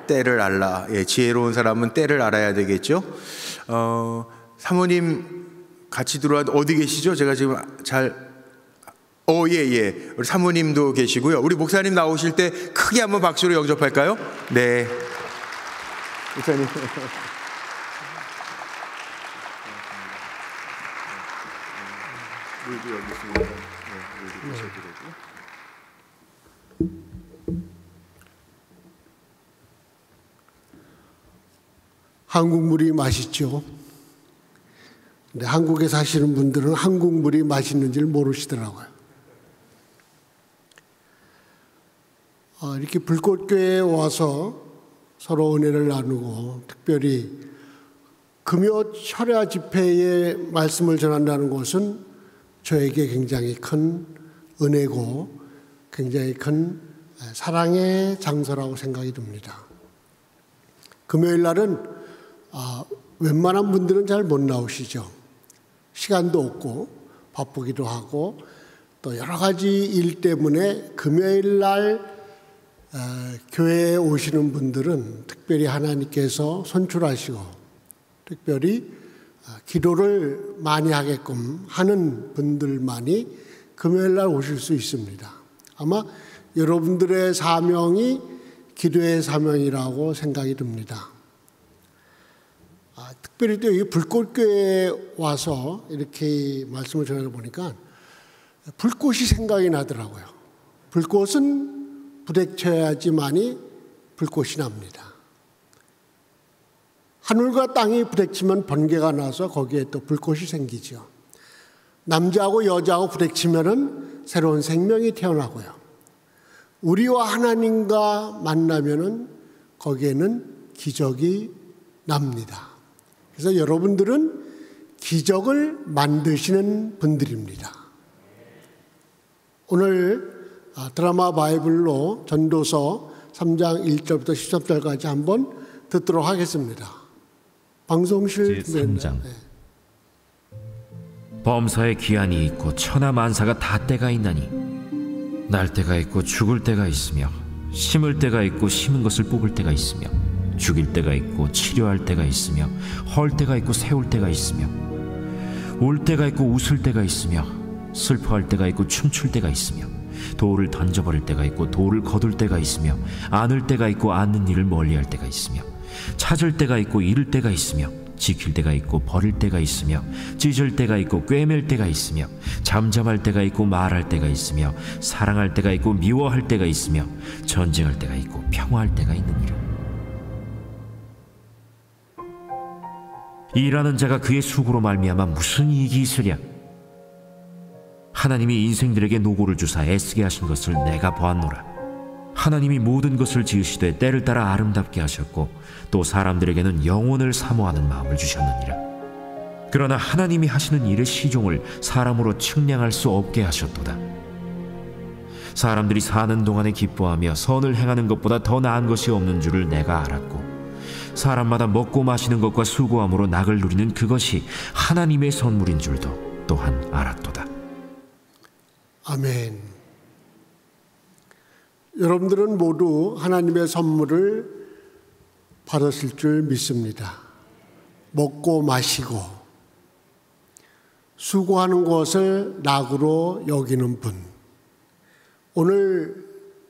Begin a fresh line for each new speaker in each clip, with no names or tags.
때를 알라. 예, 지혜로운 사람은 때를 알아야 되겠죠. 사모님 같이 들어와 어디 계시죠? 제가 지금 예. 우리 사모님도 계시고요. 우리 목사님 나오실 때 크게 한번 박수로 영접할까요? 네. 목사님. 물도 여기 있습니다. 물도 드셔도 되고.
한국 물이 맛있죠. 근데 한국에 사시는 분들은 한국 물이 맛있는 줄 모르시더라고요. 이렇게 불꽃교회에 와서 서로 은혜를 나누고 특별히 금요 철야 집회의 말씀을 전한다는 것은 저에게 굉장히 큰 은혜고 굉장히 큰 사랑의 장소라고 생각이 듭니다. 금요일 날은 웬만한 분들은 잘 못 나오시죠. 시간도 없고 바쁘기도 하고 또 여러 가지 일 때문에 금요일 날 교회에 오시는 분들은 특별히 하나님께서 선출하시고 특별히 기도를 많이 하게끔 하는 분들만이 금요일 날 오실 수 있습니다. 아마 여러분들의 사명이 기도의 사명이라고 생각이 듭니다. 특별히 또 이 불꽃교회에 와서 이렇게 말씀을 전하다 보니까 불꽃이 생각이 나더라고요. 불꽃은 부딪혀야지만이 불꽃이 납니다. 하늘과 땅이 부딪히면 번개가 나서 거기에 또 불꽃이 생기죠. 남자하고 여자하고 부딪히면은 새로운 생명이 태어나고요. 우리와 하나님과 만나면은 거기에는 기적이 납니다. 그래서 여러분들은 기적을 만드시는 분들입니다. 오늘 드라마 바이블로 전도서 3장 1절부터 13절까지 한번 듣도록 하겠습니다. 방송실
제3장. 범사에 기한이 있고 천하 만사가 다 때가 있나니 날 때가 있고 죽을 때가 있으며 심을 때가 있고 심은 것을 뽑을 때가 있으며 죽일 때가 있고 치료할 때가 있으며 헐 때가 있고 세울 때가 있으며 울 때가 있고 웃을 때가 있으며 슬퍼할 때가 있고 춤출 때가 있으며 돌을 던져버릴 때가 있고 돌을 거둘 때가 있으며 안을 때가 있고 안는 일을 멀리할 때가 있으며 찾을 때가 있고 잃을 때가 있으며 지킬 때가 있고 버릴 때가 있으며 찢을 때가 있고 꿰맬 때가 있으며 잠잠할 때가 있고 말할 때가 있으며 사랑할 때가 있고 미워할 때가 있으며 전쟁할 때가 있고 평화할 때가 있느니라. 일하는 자가 그의 수고로 말미암아 무슨 이익이 있으랴. 하나님이 인생들에게 노고를 주사 애쓰게 하신 것을 내가 보았노라. 하나님이 모든 것을 지으시되 때를 따라 아름답게 하셨고 또 사람들에게는 영혼을 사모하는 마음을 주셨느니라. 그러나 하나님이 하시는 일의 시종을 사람으로 측량할 수 없게 하셨도다. 사람들이 사는 동안에 기뻐하며 선을 행하는 것보다 더 나은 것이 없는 줄을 내가 알았고 사람마다 먹고 마시는 것과 수고함으로 낙을 누리는 그것이 하나님의 선물인 줄도 또한 알았도다.
아멘. 여러분들은 모두 하나님의 선물을 받았을 줄 믿습니다. 먹고 마시고 수고하는 것을 낙으로 여기는 분. 오늘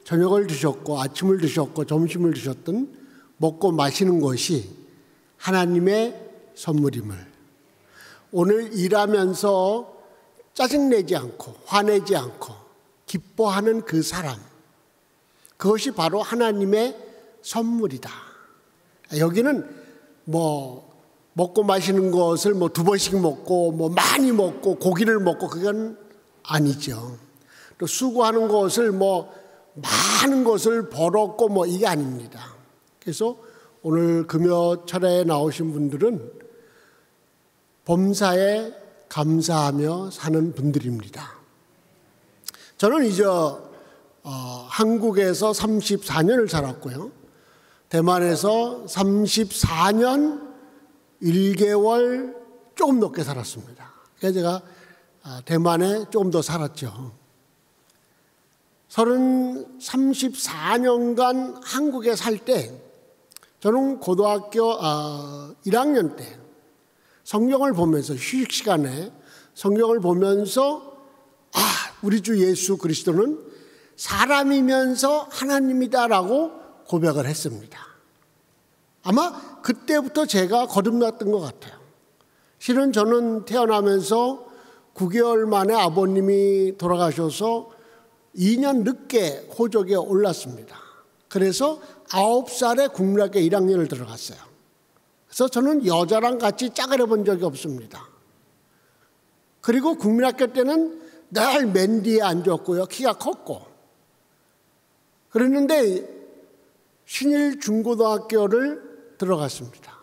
저녁을 드셨고 아침을 드셨고 점심을 드셨던 먹고 마시는 것이 하나님의 선물임을, 오늘 일하면서 짜증내지 않고 화내지 않고 기뻐하는 그 사람, 그것이 바로 하나님의 선물이다. 여기는 먹고 마시는 것을 2번씩 먹고 많이 먹고 고기를 먹고 그건 아니죠. 또 수고하는 것을 많은 것을 벌었고 이게 아닙니다. 그래서 오늘 금요 철야에 나오신 분들은 범사에 감사하며 사는 분들입니다. 저는 이제 한국에서 34년을 살았고요. 대만에서 34년 1개월 조금 넘게 살았습니다. 그래서 제가 대만에 조금 더 살았죠. 34년간 한국에 살 때 저는 고등학교 1학년 때 성경을 보면서 휴식 시간에 성경을 보면서 우리 주 예수 그리스도는 사람이면서 하나님이다라고 고백을 했습니다. 아마 그때부터 제가 거듭났던 것 같아요. 실은 저는 태어나면서 9개월 만에 아버님이 돌아가셔서 2년 늦게 호적에 올랐습니다. 그래서 9살에 국민학교 1학년을 들어갔어요. 그래서 저는 여자랑 같이 짝을 해본 적이 없습니다. 그리고 국민학교 때는 늘 맨 뒤에 앉았고요. 키가 컸고. 그랬는데 신일 중고등학교를 들어갔습니다.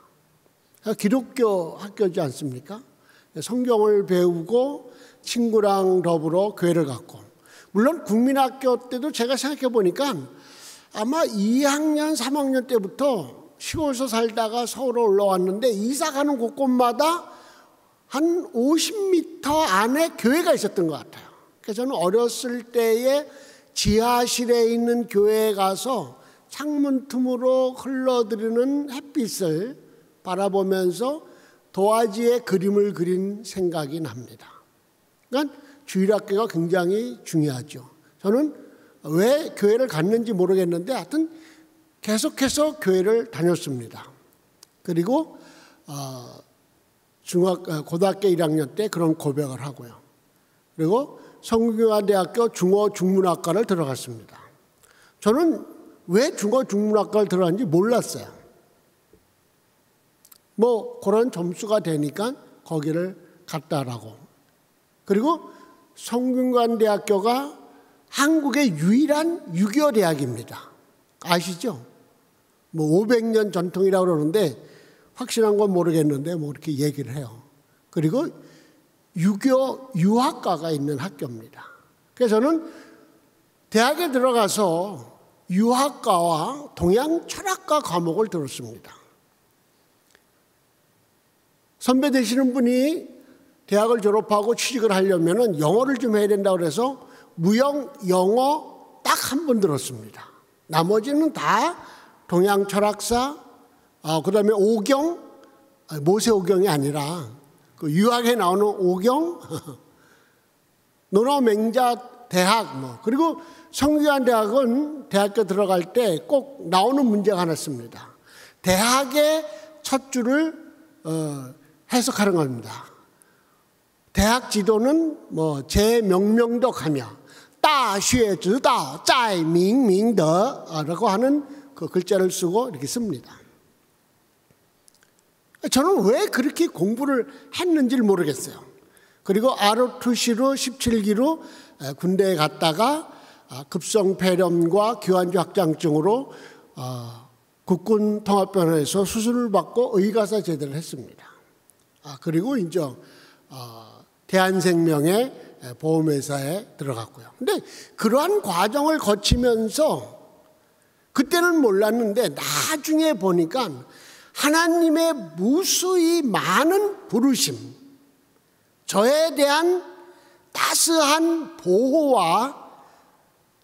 기독교 학교지 않습니까? 성경을 배우고 친구랑 더불어 교회를 갔고, 물론 국민학교 때도 제가 생각해 보니까 아마 2학년, 3학년 때부터 시골에서 살다가 서울로 올라왔는데 이사 가는 곳곳마다 한 50m 안에 교회가 있었던 것 같아요. 그래서 저는 어렸을 때에 지하실에 있는 교회에 가서 창문 틈으로 흘러들이는 햇빛을 바라보면서 도화지에 그림을 그린 생각이 납니다. 그러니까 주일학교가 굉장히 중요하죠. 저는 왜 교회를 갔는지 모르겠는데 하여튼 계속해서 교회를 다녔습니다. 그리고 고등학교 1학년 때 그런 고백을 하고요. 그리고 성균관대학교 중어중문학과를 들어갔습니다. 저는 왜 중어중문학과를 들어갔는지 몰랐어요. 그런 점수가 되니까 거기를 갔다라고. 그리고 성균관대학교가 한국의 유일한 유교 대학입니다. 아시죠? 500년 전통이라고 그러는데 확실한 건 모르겠는데 이렇게 얘기를 해요. 그리고 유교 유학과가 있는 학교입니다. 그래서 저는 대학에 들어가서 유학과와 동양 철학과 과목을 들었습니다. 선배 되시는 분이 대학을 졸업하고 취직을 하려면 영어를 좀 해야 된다고 해서 무형 영어 딱 한 번 들었습니다. 나머지는 다 동양 철학사, 그다음에 오경, 모세오경이 아니라 그 유학에 나오는 오경, 노노맹자 대학 그리고 성균관대학은 대학교 들어갈 때 꼭 나오는 문제가 하나 있습니다. 대학의 첫 줄을 해석하는 겁니다. 대학 지도는 제명명도 가며 따쉐知道 在明明德라고 하는 그 글자를 쓰고 이렇게 씁니다. 저는 왜 그렇게 공부를 했는지를 모르겠어요. 그리고 ROTC로 17기로 군대에 갔다가 급성폐렴과 기관지 확장증으로 국군 통합병원에서 수술을 받고 의가사 제대를 했습니다. 그리고 이제 대한생명의 보험회사에 들어갔고요. 근데 그러한 과정을 거치면서 그때는 몰랐는데 나중에 보니까 하나님의 무수히 많은 부르심, 저에 대한 따스한 보호와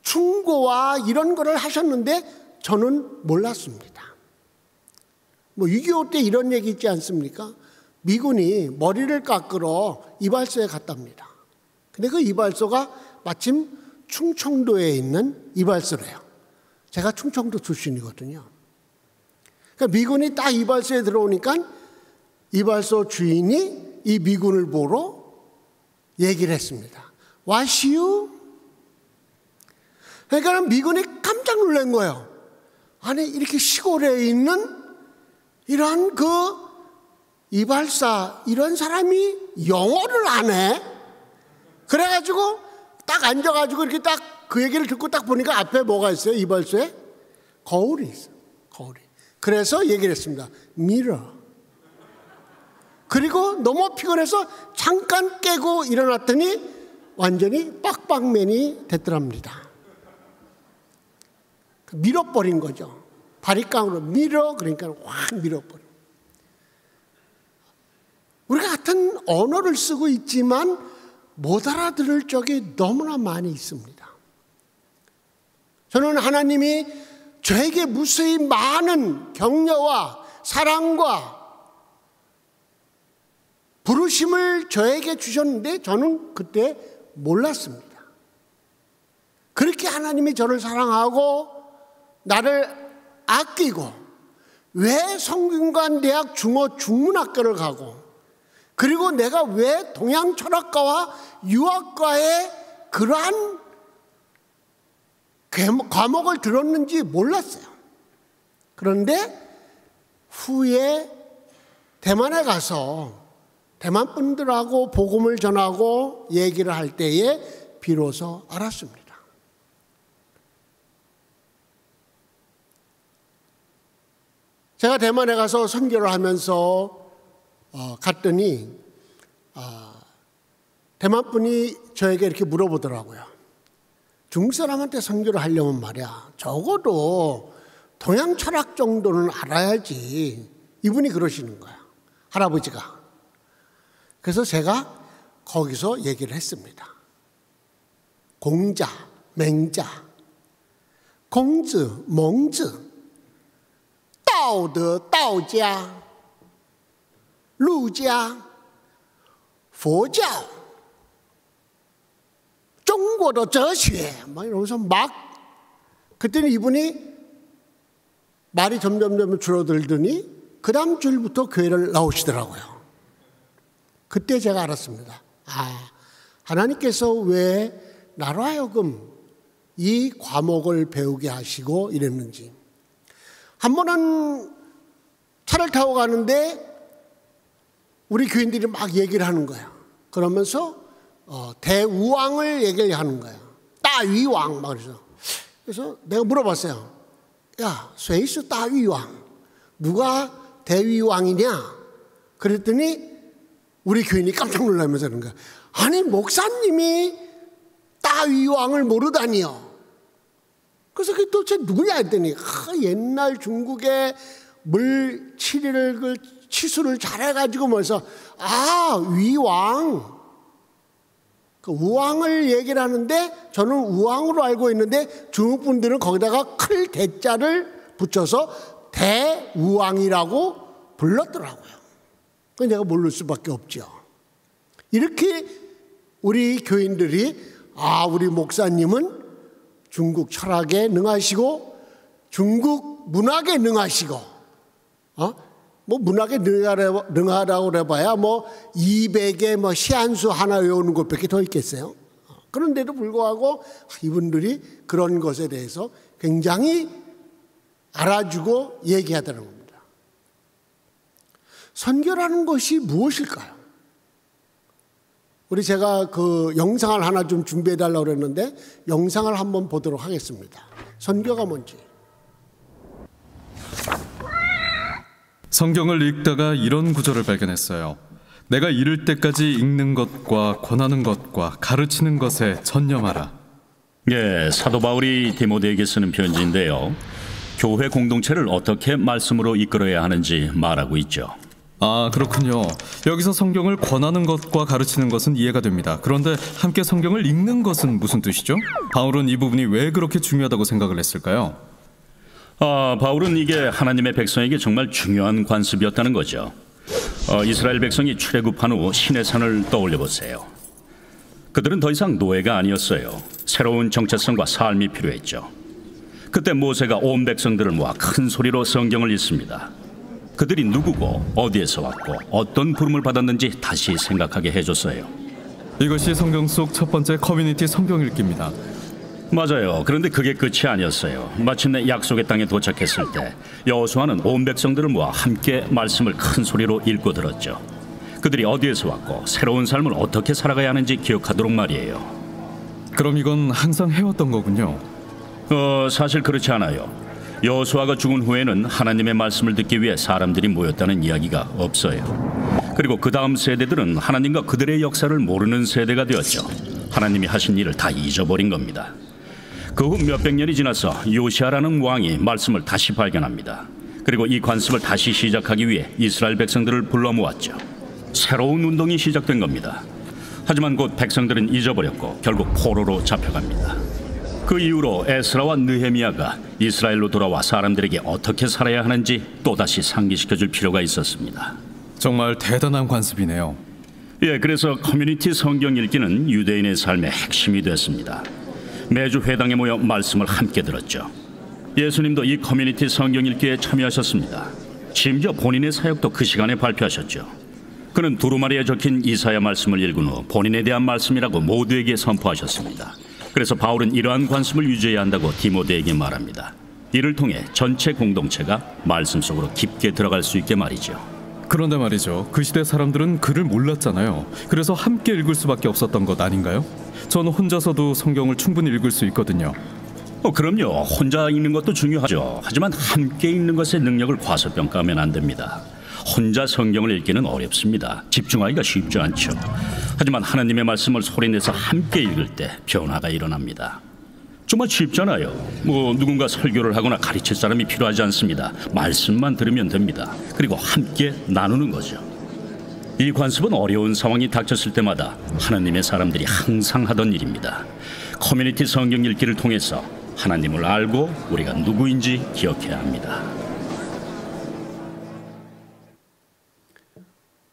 충고와 이런 거를 하셨는데 저는 몰랐습니다. 6.25 때 이런 얘기 있지 않습니까? 미군이 머리를 깎으러 이발소에 갔답니다. 근데 그 이발소가 마침 충청도에 있는 이발소래요. 제가 충청도 출신이거든요. 그러니까 미군이 딱 이발소에 들어오니까 이발소 주인이 이 미군을 보러 얘기를 했습니다. 와시유? 그러니까 미군이 깜짝 놀란 거예요. 아니 이렇게 시골에 있는 이런 그 이발사 이런 사람이 영어를 안 해? 그래가지고 딱 앉아가지고 이렇게 딱 그 얘기를 듣고 딱 보니까 앞에 뭐가 있어요? 이발소에? 거울이 있어요. 거울이. 그래서 얘기를 했습니다. 미러. 그리고 너무 피곤해서 잠깐 깨고 일어났더니 완전히 빡빡맨이 됐더랍니다. 밀어버린 거죠. 바리깡으로 밀어, 그러니까 확 밀어버려. 우리가 같은 언어를 쓰고 있지만 못 알아들을 적이 너무나 많이 있습니다. 저는 하나님이 저에게 무수히 많은 격려와 사랑과 부르심을 저에게 주셨는데 저는 그때 몰랐습니다. 그렇게 하나님이 저를 사랑하고 나를 아끼고 왜 성균관대학 중어 중문학교를 가고 그리고 내가 왜 동양철학과와 유학과에 그러한 과목을 들었는지 몰랐어요. 그런데 후에 대만에 가서 대만 분들하고 복음을 전하고 얘기를 할 때에 비로소 알았습니다. 제가 대만에 가서 선교를 하면서 갔더니 대만 분이 저에게 이렇게 물어보더라고요. 중국 사람한테 선교를 하려면 말이야 적어도 동양 철학 정도는 알아야지. 이분이 그러시는 거야. 할아버지가. 그래서 제가 거기서 얘기를 했습니다. 공자, 맹자, 공즈, 멍즈, 道德道家, 儒家, 佛教, 中国的哲学, 막 이러면서 막 그때는 이분이 말이 점점 줄어들더니 그 다음 주일부터 교회를 나오시더라고요. 그때 제가 알았습니다. 하나님께서 왜 나로 하여금 이 과목을 배우게 하시고 이랬는지. 한 번은 차를 타고 가는데 우리 교인들이 막 얘기를 하는 거야. 그러면서 대우왕을 얘기를 하는 거야. 따위왕 막 그래서 내가 물어봤어요. 야, 谁是大禹王? 누가 대위왕이냐? 그랬더니 우리 교인이 깜짝 놀라면서 그런 거야. 아니 목사님이 따위왕을 모르다니요. 그래서 그게 도대체 누구냐 했더니 옛날 중국의 물치리를 그 치수를 잘해가지고 뭐해서 위왕 그 우왕을 얘기를 하는데 저는 우왕으로 알고 있는데 중국 분들은 거기다가 클 대자를 붙여서 대우왕이라고 불렀더라고요. 내가 모를 수밖에 없죠. 이렇게 우리 교인들이 우리 목사님은 중국 철학에 능하시고 중국 문학에 능하시고 뭐 문학에 능하다고 해봐야 뭐 200의 뭐 시한수 하나 외우는 것밖에 더 있겠어요. 그런데도 불구하고 이분들이 그런 것에 대해서 굉장히 알아주고 얘기하더라는 겁니다. 선교라는 것이 무엇일까요? 우리 제가 그 영상을 하나 좀 준비해 달라고 그랬는데 영상을 한번 보도록 하겠습니다. 선교가 뭔지.
성경을 읽다가 이런 구절을 발견했어요. 내가 이를 때까지 읽는 것과 권하는 것과 가르치는 것에 전념하라.
예, 사도 바울이 디모데에게 쓰는 편지인데요. 교회 공동체를 어떻게 말씀으로 이끌어야 하는지 말하고 있죠.
그렇군요. 여기서 성경을 권하는 것과 가르치는 것은 이해가 됩니다. 그런데 함께 성경을 읽는 것은 무슨 뜻이죠? 바울은 이 부분이 왜 그렇게 중요하다고 생각을 했을까요?
바울은 이게 하나님의 백성에게 정말 중요한 관습이었다는 거죠. 이스라엘 백성이 출애굽한 후 시내산을 떠올려 보세요. 그들은 더 이상 노예가 아니었어요. 새로운 정체성과 삶이 필요했죠. 그때 모세가 온 백성들을 모아 큰 소리로 성경을 읽습니다. 그들이 누구고 어디에서 왔고 어떤 부름을 받았는지 다시 생각하게 해줬어요.
이것이 성경 속 첫 번째 커뮤니티 성경 읽기입니다.
맞아요. 그런데 그게 끝이 아니었어요. 마침내 약속의 땅에 도착했을 때 여호수아는 온 백성들을 모아 함께 말씀을 큰 소리로 읽고 들었죠. 그들이 어디에서 왔고 새로운 삶을 어떻게 살아가야 하는지 기억하도록 말이에요.
그럼 이건 항상 해왔던 거군요.
사실 그렇지 않아요. 여호수아가 죽은 후에는 하나님의 말씀을 듣기 위해 사람들이 모였다는 이야기가 없어요. 그리고 그 다음 세대들은 하나님과 그들의 역사를 모르는 세대가 되었죠. 하나님이 하신 일을 다 잊어버린 겁니다. 그 후 몇백 년이 지나서 요시아라는 왕이 말씀을 다시 발견합니다. 그리고 이 관습을 다시 시작하기 위해 이스라엘 백성들을 불러 모았죠. 새로운 운동이 시작된 겁니다. 하지만 곧 백성들은 잊어버렸고 결국 포로로 잡혀갑니다. 그 이후로 에스라와 느헤미야가 이스라엘로 돌아와 사람들에게 어떻게 살아야 하는지 또다시 상기시켜줄 필요가 있었습니다.
정말 대단한 관습이네요.
예, 그래서 커뮤니티 성경 읽기는 유대인의 삶의 핵심이 됐습니다. 매주 회당에 모여 말씀을 함께 들었죠. 예수님도 이 커뮤니티 성경 읽기에 참여하셨습니다. 심지어 본인의 사역도 그 시간에 발표하셨죠. 그는 두루마리에 적힌 이사야 말씀을 읽은 후 본인에 대한 말씀이라고 모두에게 선포하셨습니다. 그래서 바울은 이러한 관습을 유지해야 한다고 디모데에게 말합니다. 이를 통해 전체 공동체가 말씀 속으로 깊게 들어갈 수 있게 말이죠.
그런데 말이죠, 그 시대 사람들은 글을 몰랐잖아요. 그래서 함께 읽을 수밖에 없었던 것 아닌가요? 저는 혼자서도 성경을 충분히 읽을 수 있거든요.
그럼요. 혼자 읽는 것도 중요하죠. 하지만 함께 읽는 것의 능력을 과소평가하면 안 됩니다. 혼자 성경을 읽기는 어렵습니다. 집중하기가 쉽지 않죠. 하지만 하나님의 말씀을 소리내서 함께 읽을 때 변화가 일어납니다. 정말 쉽잖아요. 누군가 설교를 하거나 가르칠 사람이 필요하지 않습니다. 말씀만 들으면 됩니다. 그리고 함께 나누는 거죠. 이 관습은 어려운 상황이 닥쳤을 때마다 하나님의 사람들이 항상 하던 일입니다. 커뮤니티 성경 읽기를 통해서 하나님을 알고 우리가 누구인지 기억해야 합니다.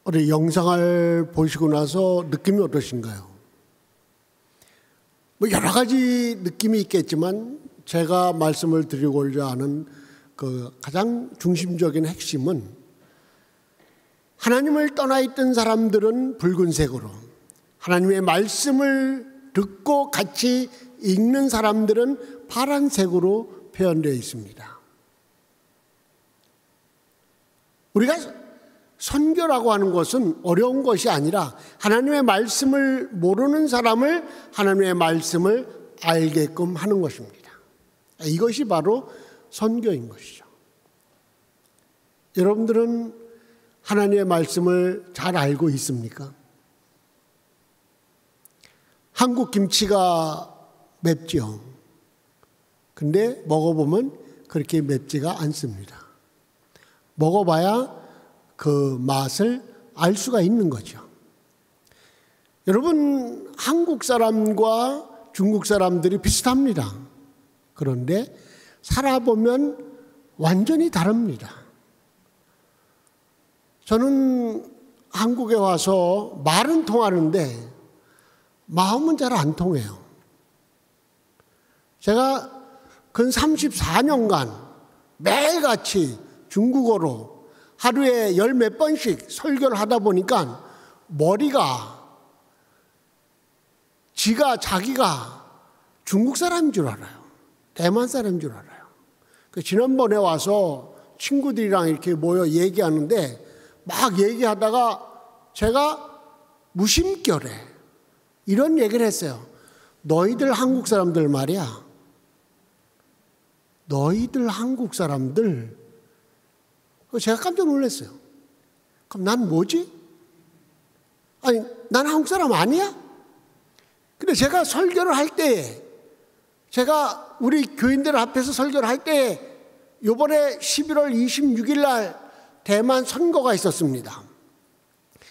우리 영상을 보시고 나서 느낌이 어떠신가요? 여러 가지 느낌이 있겠지만 제가 말씀을 드리고자 하는 그 가장 중심적인 핵심은 하나님을 떠나 있던 사람들은 붉은색으로, 하나님의 말씀을 듣고 같이 읽는 사람들은 파란색으로 표현되어 있습니다. 우리가 선교라고 하는 것은 어려운 것이 아니라 하나님의 말씀을 모르는 사람을 하나님의 말씀을 알게끔 하는 것입니다. 이것이 바로 선교인 것이죠. 여러분들은 하나님의 말씀을 잘 알고 있습니까? 한국 김치가 맵죠. 근데 먹어보면 그렇게 맵지가 않습니다. 먹어봐야 그 맛을 알 수가 있는 거죠. 여러분, 한국 사람과 중국 사람들이 비슷합니다. 그런데 살아보면 완전히 다릅니다. 저는 한국에 와서 말은 통하는데 마음은 잘 안 통해요. 제가 근 34년간 매일같이 중국어로 하루에 열 몇 번씩 설교를 하다 보니까 머리가 자기가 중국 사람인 줄 알아요. 대만 사람인 줄 알아요. 지난번에 와서 친구들이랑 이렇게 모여 얘기하는데 막 얘기하다가 제가 무심결에 이런 얘기를 했어요. 너희들 한국 사람들 말이야. 너희들 한국 사람들. 제가 깜짝 놀랐어요. 그럼 난 뭐지? 아니, 난 한국 사람 아니야? 근데 제가 설교를 할 때에, 제가 우리 교인들 앞에서 설교를 할 때에 요번에 11월 26일 날 대만 선거가 있었습니다.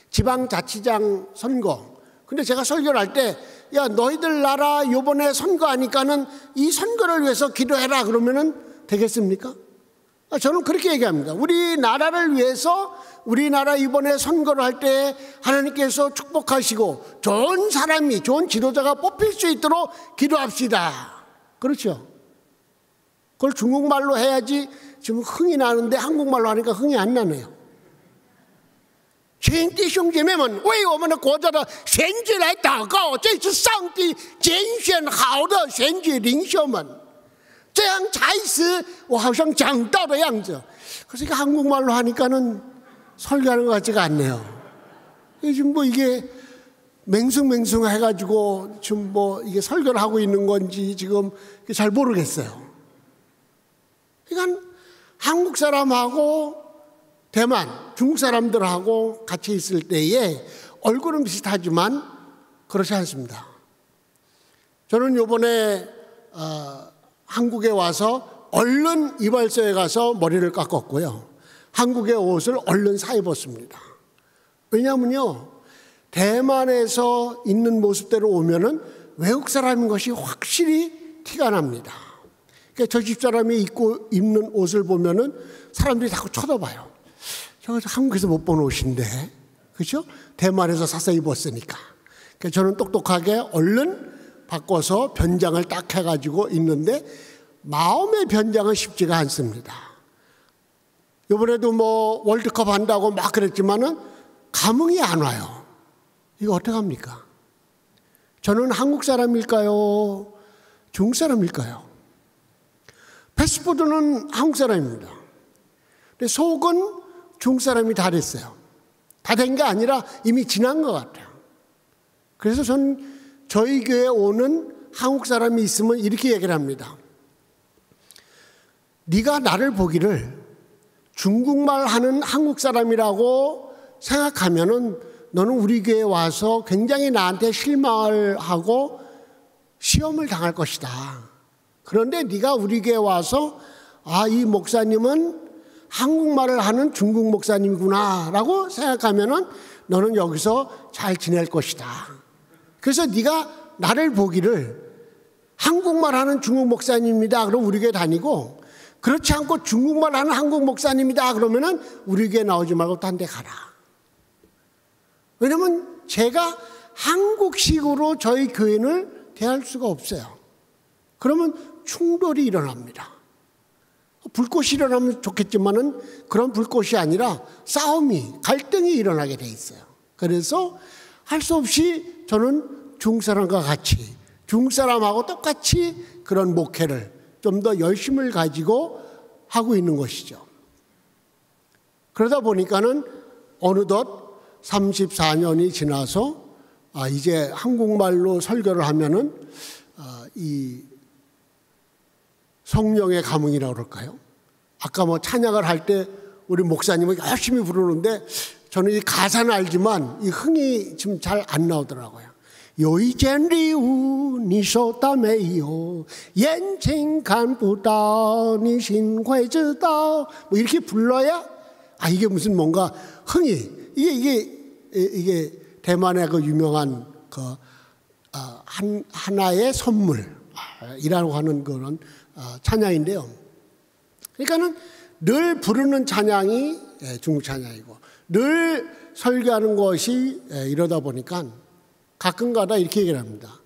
지방자치장 선거. 근데 제가 설교를 할 때, 야, 너희들 나라 요번에 선거하니까는 이 선거를 위해서 기도해라. 그러면은 되겠습니까? 저는 그렇게 얘기합니다. 우리나라를 위해서 우리나라 이번에 선거를 할 때 하나님께서 축복하시고 좋은 사람이, 좋은 지도자가 뽑힐 수 있도록 기도합시다. 그렇죠? 그걸 중국말로 해야지 지금 흥이 나는데 한국말로 하니까 흥이 안 나네요. 亲弟兄姐妹们，为我们的国家的选举来祷告，这是上帝拣选好的选举领袖们，这样才使我好像讲道的样子。可是한국말로 하니까는 설교하는 것 같지가 않네요. 요즘 이게 맹숭맹숭 해가지고 지금 이게 설교를 하고 있는 건지 지금 잘 모르겠어요. 그러니까 한국 사람하고 대만, 중국 사람들하고 같이 있을 때에 얼굴은 비슷하지만 그렇지 않습니다. 저는 요번에 한국에 와서 얼른 이발소에 가서 머리를 깎았고요. 한국의 옷을 얼른 사 입었습니다. 왜냐하면요, 대만에서 있는 모습대로 오면은 외국 사람인 것이 확실히 티가 납니다. 그러니까 저 집사람이 입는 옷을 보면은 사람들이 자꾸 쳐다봐요. 저거 한국에서 못 본 옷인데, 그렇죠? 대만에서 사서 입었으니까. 그러니까 저는 똑똑하게 얼른 바꿔서 변장을 딱 해가지고 있는데 마음의 변장은 쉽지가 않습니다. 이번에도 뭐 월드컵 한다고 막 그랬지만은 감흥이 안 와요. 이거 어떡합니까? 저는 한국 사람일까요? 중국 사람일까요? 패스트푸드는 한국 사람입니다. 근데 속은 중국 사람이 다 됐어요. 다 된 게 아니라 이미 지난 것 같아요. 그래서 저는 저희 교회에 오는 한국 사람이 있으면 이렇게 얘기를 합니다. 네가 나를 보기를 중국말 하는 한국 사람이라고 생각하면은 너는 우리 교회에 와서 굉장히 나한테 실망을 하고 시험을 당할 것이다. 그런데 네가 우리 교회에 와서 이 목사님은 한국말을 하는 중국 목사님이구나 라고 생각하면은 너는 여기서 잘 지낼 것이다. 그래서 네가 나를 보기를 한국말 하는 중국 목사님입니다. 그럼 우리 교회 다니고, 그렇지 않고 중국말 하는 한국 목사님이다 그러면은 우리 교회 나오지 말고 딴 데 가라. 왜냐면 제가 한국식으로 저희 교인을 대할 수가 없어요. 그러면 충돌이 일어납니다. 불꽃이 일어나면 좋겠지만은 그런 불꽃이 아니라 싸움이, 갈등이 일어나게 돼 있어요. 그래서 할 수 없이 저는 중국 사람과 같이, 중국 사람하고 똑같이 그런 목회를 좀 더 열심을 가지고 하고 있는 것이죠. 그러다 보니까는 어느덧 34년이 지나서 이제 한국말로 설교를 하면은 이 성령의 감흥이라고 그럴까요? 아까 뭐 찬양을 할 때 우리 목사님은 열심히 부르는데 저는 이 가사는 알지만 이 흥이 지금 잘 안 나오더라고요. 有一件礼物你收到没有 眼睛看不到你心会知道 뭐 이렇게 불러야 이게 무슨 뭔가 흥이 이게 대만의 그 유명한 그 하나의 선물이라고 하는 그런 찬양인데요. 그러니까는 늘 부르는 찬양이 중국 찬양이고 늘 설교하는 것이 이러다 보니까 가끔가다 이렇게 얘기를 합니다.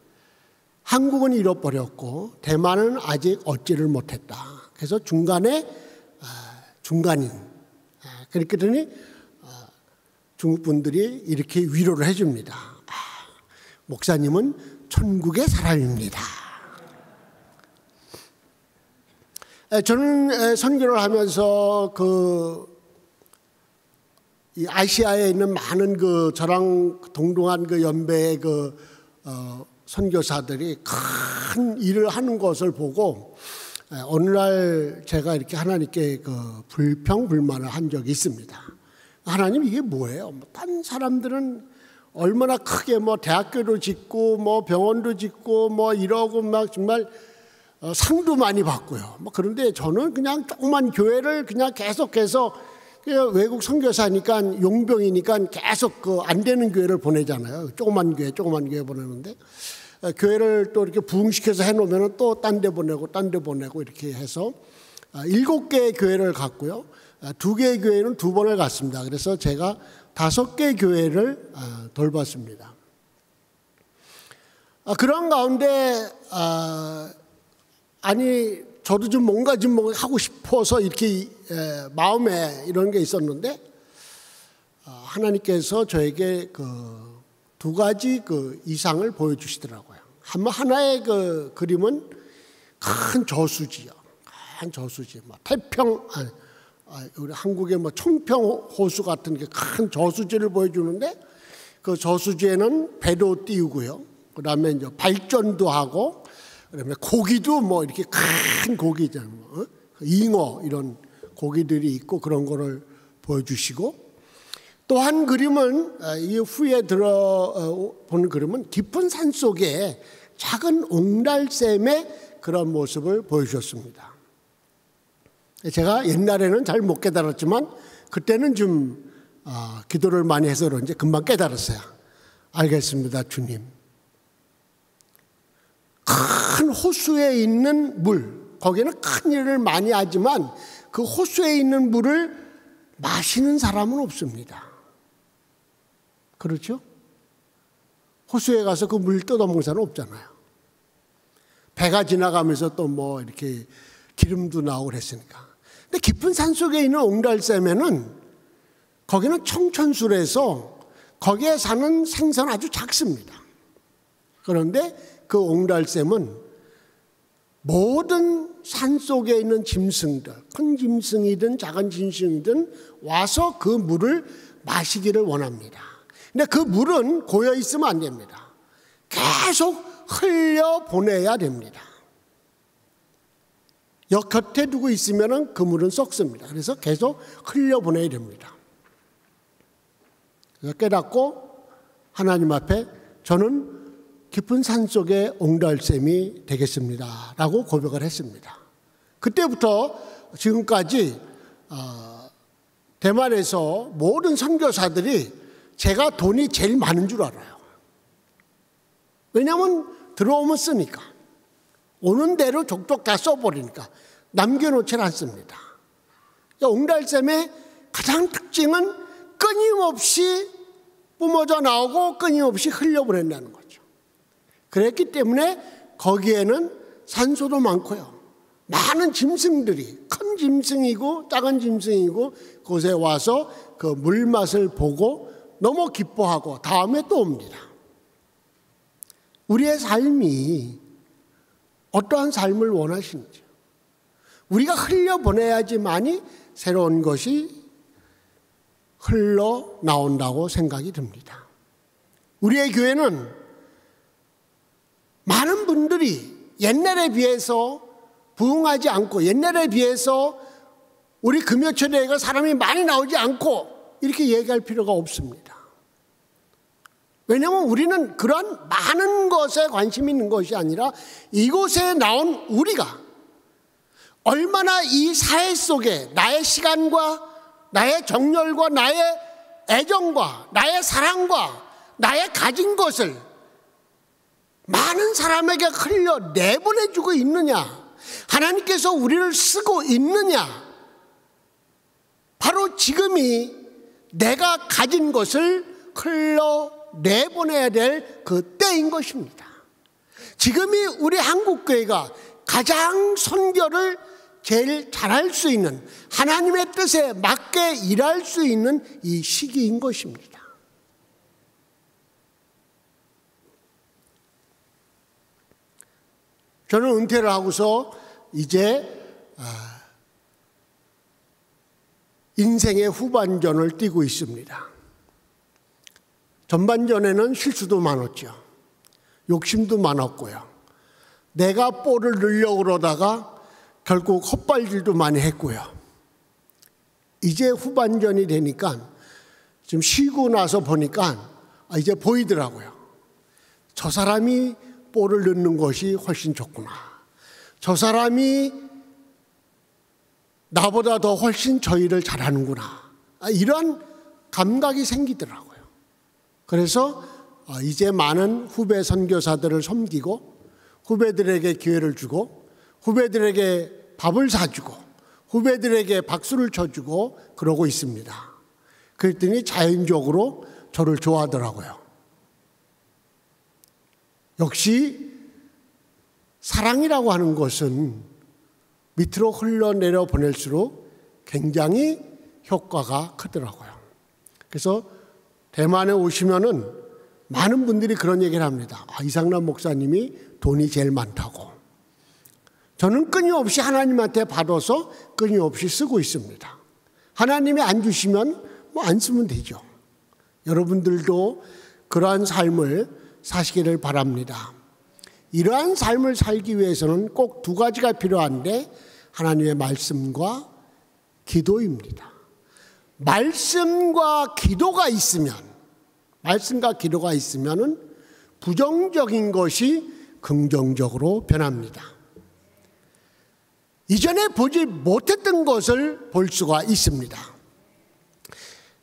한국은 잃어버렸고 대만은 아직 얻지를 못했다. 그래서 중간에 중간인. 그랬더니 중국 분들이 이렇게 위로를 해줍니다. 목사님은 천국의 사람입니다. 저는 선교를 하면서 이 아시아에 있는 많은 저랑 동등한 연배의 선교사들이 큰 일을 하는 것을 보고 어느 날 제가 이렇게 하나님께 불평불만을 한 적이 있습니다. 하나님 이게 뭐예요? 딴 사람들은 얼마나 크게 대학교도 짓고 병원도 짓고 이러고 막 정말 상도 많이 받고요. 그런데 저는 그냥 조그만 교회를 그냥 계속해서 외국 선교사니까 용병이니까 계속 안 되는 교회를 보내잖아요. 조그만 교회 보내는데 교회를 또 이렇게 부흥시켜서 해놓으면 또 딴 데 보내고 이렇게 해서 7개의 교회를 갔고요. 2개의 교회는 2번을 갔습니다. 그래서 제가 5개 교회를 돌봤습니다. 그런 가운데 저도 좀 뭔가 좀 하고 싶어서 이렇게 마음에 이런 게 있었는데 하나님께서 저에게 2가지 이상을 보여주시더라고요. 하나의 그림은 큰 저수지요. 큰 저수지, 우리 한국의 청평 호수 같은 게 큰 저수지를 보여주는데 그 저수지에는 배도 띄우고요. 그다음에 이제 발전도 하고 그다음에 고기도 이렇게 큰 고기 있잖아요. 잉어 이런 고기들이 있고 그런 거를 보여주시고 또 한 그림은 이 후에 본 그림은 깊은 산 속에 작은 옹달샘의 그런 모습을 보여주셨습니다. 제가 옛날에는 잘 못 깨달았지만 그때는 좀 기도를 많이 해서 그런지 금방 깨달았어요. 알겠습니다, 주님. 큰 호수에 있는 물, 거기는 큰 일을 많이 하지만 그 호수에 있는 물을 마시는 사람은 없습니다. 그렇죠? 호수에 가서 그 물 뜯어먹는 사람은 없잖아요. 배가 지나가면서 또 뭐 이렇게 기름도 나오고 그랬으니까. 근데 깊은 산 속에 있는 옹달샘에는 거기는 청천술에서 거기에 사는 생선 아주 작습니다. 그런데 그 옹달샘은 모든 산 속에 있는 짐승들, 큰 짐승이든 작은 짐승이든 와서 그 물을 마시기를 원합니다. 근데 그 물은 고여 있으면 안 됩니다. 계속 흘려보내야 됩니다. 곁에 두고 있으면 그 물은 썩습니다. 그래서 계속 흘려보내야 됩니다. 그래서 깨닫고 하나님 앞에 저는 깊은 산 속의 옹달샘이 되겠습니다 라고 고백을 했습니다. 그때부터 지금까지 대만에서 모든 선교사들이 제가 돈이 제일 많은 줄 알아요. 왜냐하면 들어오면 쓰니까. 오는 대로 족족 다 써버리니까 남겨놓질 않습니다. 옹달샘의 가장 특징은 끊임없이 뿜어져 나오고 끊임없이 흘려보낸다는 거죠. 그랬기 때문에 거기에는 산소도 많고요. 많은 짐승들이 큰 짐승이고 작은 짐승이고 그곳에 와서 그 물맛을 보고 너무 기뻐하고 다음에 또 옵니다. 우리의 삶이 어떠한 삶을 원하시는지 우리가 흘려보내야지만이 새로운 것이 흘러나온다고 생각이 듭니다. 우리의 교회는 많은 분들이 옛날에 비해서 부흥하지 않고 옛날에 비해서 우리 금요초대가 사람이 많이 나오지 않고 이렇게 얘기할 필요가 없습니다. 왜냐하면 우리는 그런 많은 것에 관심이 있는 것이 아니라 이곳에 나온 우리가 얼마나 이 사회 속에 나의 시간과 나의 정열과 나의 애정과 나의 사랑과 나의 가진 것을 많은 사람에게 흘려 내보내주고 있느냐, 하나님께서 우리를 쓰고 있느냐, 바로 지금이 내가 가진 것을 흘러 내보내야 될 그 때인 것입니다. 지금이 우리 한국교회가 가장 선교를 제일 잘할 수 있는, 하나님의 뜻에 맞게 일할 수 있는 이 시기인 것입니다. 저는 은퇴를 하고서 이제 인생의 후반전을 뛰고 있습니다. 전반전에는 실수도 많았죠. 욕심도 많았고요. 내가 볼을 넣으려고 그러다가 결국 헛발질도 많이 했고요. 이제 후반전이 되니까 좀 쉬고 나서 보니까 이제 보이더라고요. 저 사람이 볼을 넣는 것이 훨씬 좋구나. 저 사람이 나보다 더 훨씬 저 일을 잘하는구나. 이런 감각이 생기더라고요. 그래서 이제 많은 후배 선교사들을 섬기고 후배들에게 기회를 주고 후배들에게 밥을 사주고 후배들에게 박수를 쳐주고 그러고 있습니다. 그랬더니 자연적으로 저를 좋아하더라고요. 역시 사랑이라고 하는 것은 밑으로 흘러내려 보낼수록 굉장히 효과가 크더라고요. 그래서 대만에 오시면은 많은 분들이 그런 얘기를 합니다. 이상남 목사님이 돈이 제일 많다고. 저는 끊임없이 하나님한테 받아서 끊임없이 쓰고 있습니다. 하나님이 안 주시면 뭐 안 쓰면 되죠. 여러분들도 그러한 삶을 사시기를 바랍니다. 이러한 삶을 살기 위해서는 꼭 두 가지가 필요한데 하나님의 말씀과 기도입니다. 말씀과 기도가 있으면은 부정적인 것이 긍정적으로 변합니다. 이전에 보지 못했던 것을 볼 수가 있습니다.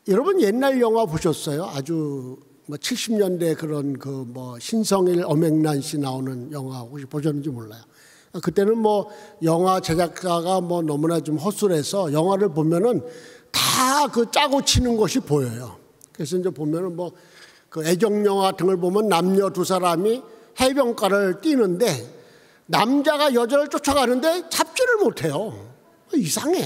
여러분 옛날 영화 보셨어요? 아주 뭐 70년대 그런 그 뭐 신성일 엄앵란 씨 나오는 영화 혹시 보셨는지 몰라요. 그때는 뭐 영화 제작가가 뭐 너무나 좀 허술해서 영화를 보면은 다 그 짜고 치는 것이 보여요. 그래서 이제 보면은 뭐 그 애정 영화 같은 걸 보면 남녀 두 사람이 해변가를 뛰는데 남자가 여자를 쫓아가는데 잡지를 못해요. 이상해.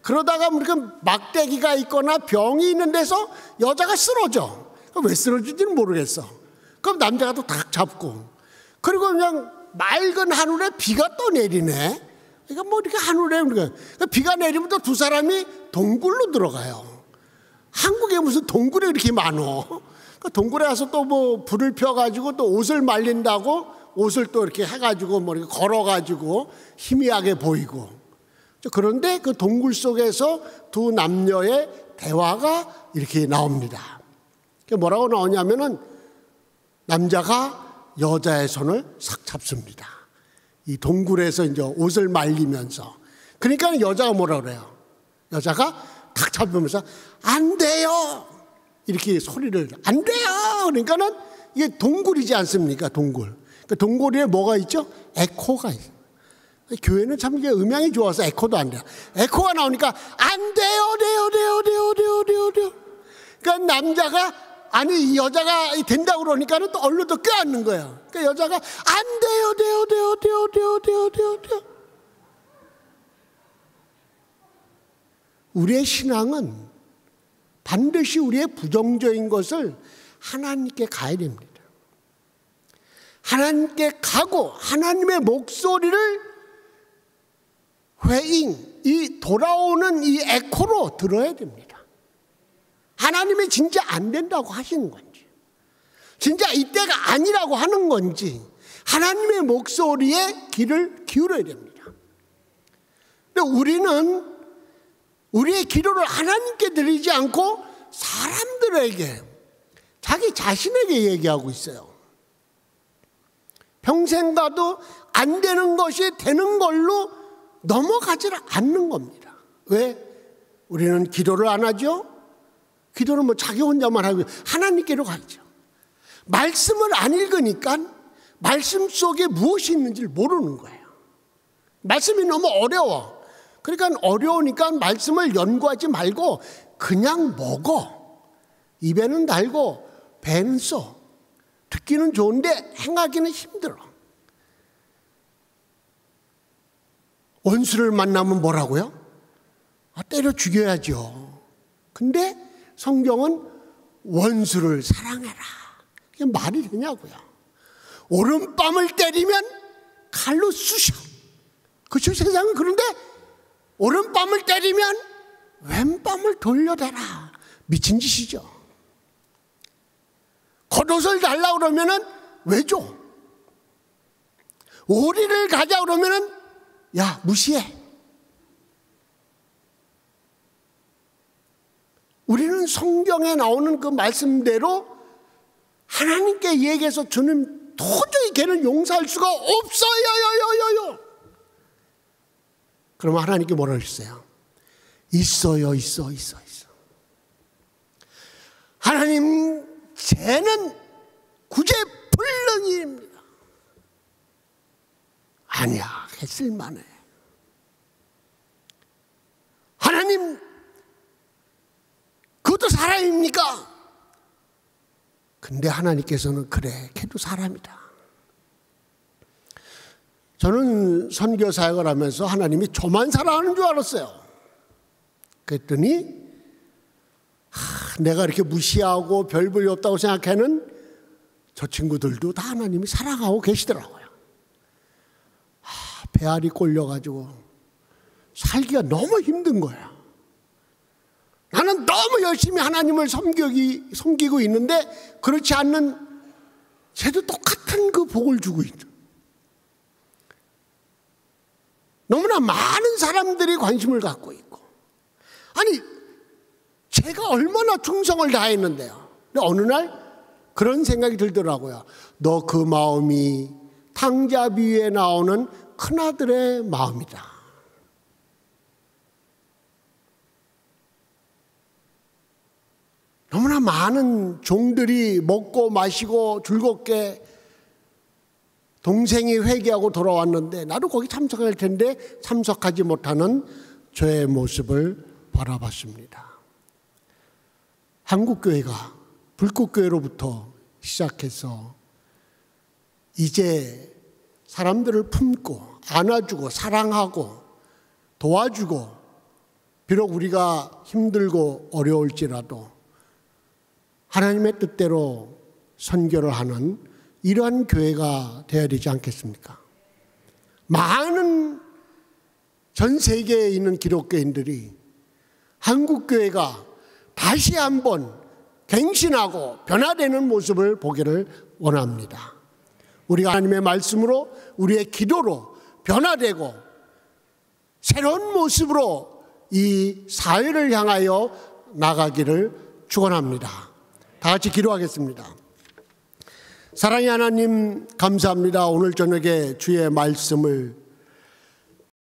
그러다가 우리가 막대기가 있거나 병이 있는 데서 여자가 쓰러져. 왜 쓰러진지는 모르겠어. 그럼 남자가 또 탁 잡고, 그리고 그냥 맑은 하늘에 비가 또 내리네. 그러니까 뭐 이렇게 하늘에 비가 내리면 또 두 사람이 동굴로 들어가요. 한국에 무슨 동굴이 이렇게 많어? 동굴에 가서 또 뭐 불을 펴가지고 또 옷을 말린다고 옷을 또 이렇게 해가지고 뭐 이렇게 걸어가지고 희미하게 보이고. 그런데 그 동굴 속에서 두 남녀의 대화가 이렇게 나옵니다. 뭐라고 나오냐면은 남자가 여자의 손을 싹 잡습니다. 이 동굴에서 이제 옷을 말리면서. 그러니까 여자가 뭐라 그래요? 여자가 탁 잡으면서 안 돼요. 이렇게 소리를 안 돼요. 그러니까는 이게 동굴이지 않습니까? 동굴. 그 동굴에 뭐가 있죠? 에코가 있어요. 교회는 참 이게 음향이 좋아서 에코도 안 돼요. 에코가 나오니까 안 돼요, 돼요. 그러니까 남자가 아니 이 여자가 된다고 그러니까는 또 얼른 또 껴안는 거예요. 그러니까 여자가 안 돼요, 돼요. 우리의 신앙은 반드시 우리의 부정적인 것을 하나님께 가야 됩니다. 하나님께 가고 하나님의 목소리를 회잉, 이 돌아오는 이 에코로 들어야 됩니다. 하나님이 진짜 안 된다고 하시는 건지, 진짜 이때가 아니라고 하는 건지 하나님의 목소리에 귀를 기울여야 됩니다. 근데 우리는 우리의 기도를 하나님께 드리지 않고 사람들에게, 자기 자신에게 얘기하고 있어요. 평생 가도 안 되는 것이 되는 걸로 넘어가지를 않는 겁니다. 왜? 우리는 기도를 안 하죠? 기도는 뭐 자기 혼자만 하고 하나님께로 가죠. 말씀을 안 읽으니까 말씀 속에 무엇이 있는지를 모르는 거예요. 말씀이 너무 어려워. 그러니까 어려우니까 말씀을 연구하지 말고 그냥 먹어. 입에는 달고 배는 써. 듣기는 좋은데 행하기는 힘들어. 원수를 만나면 뭐라고요? 때려 죽여야죠. 근데 성경은 원수를 사랑해라. 이게 말이 되냐고요. 오른뺨을 때리면 칼로 쑤셔. 그렇죠? 세상은. 그런데 오른뺨을 때리면 왼뺨을 돌려대라. 미친 짓이죠. 겉옷을 달라고 그러면은 왜 줘? 오리를 가자 그러면은 야, 무시해. 우리는 성경에 나오는 그 말씀대로 하나님께 얘기해서 주님 도저히 걔는 용서할 수가 없어요. 그러면 하나님께 뭐라 그러셨어요? 있어요. 하나님, 쟤는 구제불능입니다. 아니야, 했을만해. 하나님, 그것도 사람입니까? 근데 하나님께서는 그래, 걔도 사람이다. 저는 선교 사역을 하면서 하나님이 저만 사랑하는 줄 알았어요. 그랬더니 내가 이렇게 무시하고 별 볼일 없다고 생각하는 저 친구들도 다 하나님이 사랑하고 계시더라고요. 배알이 꼴려가지고 살기가 너무 힘든 거야. 나는 너무 열심히 하나님을 섬기고 있는데 그렇지 않는 쟤도 똑같은 그 복을 주고 있다. 너무나 많은 사람들이 관심을 갖고 있고, 아니 제가 얼마나 충성을 다했는데요. 근데 어느 날 그런 생각이 들더라고요. 너 그 마음이 탕자비에 나오는 큰아들의 마음이다. 너무나 많은 종들이 먹고 마시고 즐겁게 동생이 회개하고 돌아왔는데 나도 거기 참석할 텐데 참석하지 못하는 저의 모습을 바라봤습니다. 한국교회가 불꽃교회로부터 시작해서 이제 사람들을 품고 안아주고 사랑하고 도와주고 비록 우리가 힘들고 어려울지라도 하나님의 뜻대로 선교를 하는 이러한 교회가 되어야 되지 않겠습니까? 많은 전 세계에 있는 기독교인들이 한국교회가 다시 한번 갱신하고 변화되는 모습을 보기를 원합니다. 우리가 하나님의 말씀으로 우리의 기도로 변화되고 새로운 모습으로 이 사회를 향하여 나가기를 축원합니다. 다 같이 기도하겠습니다. 사랑의 하나님 감사합니다. 오늘 저녁에 주의 말씀을